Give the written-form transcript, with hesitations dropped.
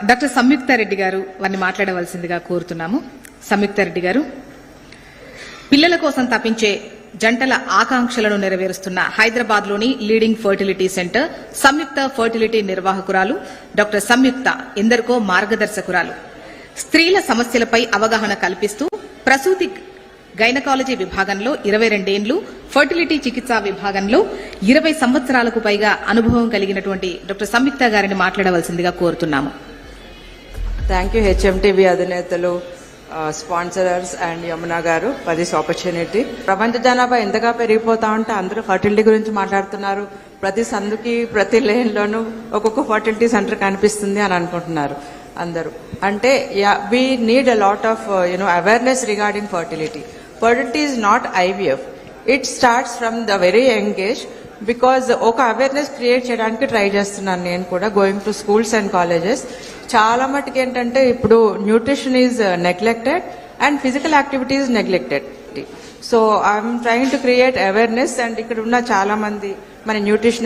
Doctor సంయుక్త రెడ్డి గారు వారిని మాట్లాడవలసిందిగా కోరుతున్నాము. సంయుక్త రెడ్డి గారు, పిల్లల కోసం తప్పించే జంటల ఆకాంక్షలను నెరవేరుస్తున్న హైదరాబాద్ లోని లీడింగ్ ఫర్టిలిటీ సెంటర్ సంయుక్త ఫర్టిలిటీ నిర్వాహకురాలు డాక్టర్ సంయుక్త ఎందరికో మార్గదర్శకురాలు. స్త్రీల సమస్యలపై అవగాహన కల్పిస్తూ ప్రసూతి గైనకాలజీ విభాగంలో 22 ఏండ్లు, ఫర్టిలిటీ చికిత్సా విభాగంలో 20 సంవత్సరాలకు పైగా అనుభవం కలిగినటువంటి డాక్టర్ సంయుక్త గారిని మాట్లాడవలసిందిగా కోరుతున్నాము. థ్యాంక్ యూ హెచ్ఎంటీవీ అధినేతలు, sponsorers and Yamuna garu for this opportunity. ప్రపంచ జనాభా ఎంతగా పెరిగిపోతా ఉంటే అందరూ ఫర్టిలిటీ గురించి మాట్లాడుతున్నారు. ప్రతి సందుకి ప్రతి లేన్లోనూ ఒక్కొక్క ఫర్టిలిటీ సెంటర్ కనిపిస్తుంది అని అనుకుంటున్నారు అందరూ. అంటే we need a lot of awareness regarding fertility. Fertility is not IVF. It starts from the very young age. Because ఒక అవేర్నెస్ క్రియేట్ చేయడానికి ట్రై చేస్తున్నాను నేను కూడా, going to schools and colleges. చాలా మటుకు ఏంటంటే ఇప్పుడు nutrition is neglected and physical activity is neglected. So I'm trying to create awareness. And ఇక్కడ ఉన్న చాలా మంది మన న్యూట్రిషన్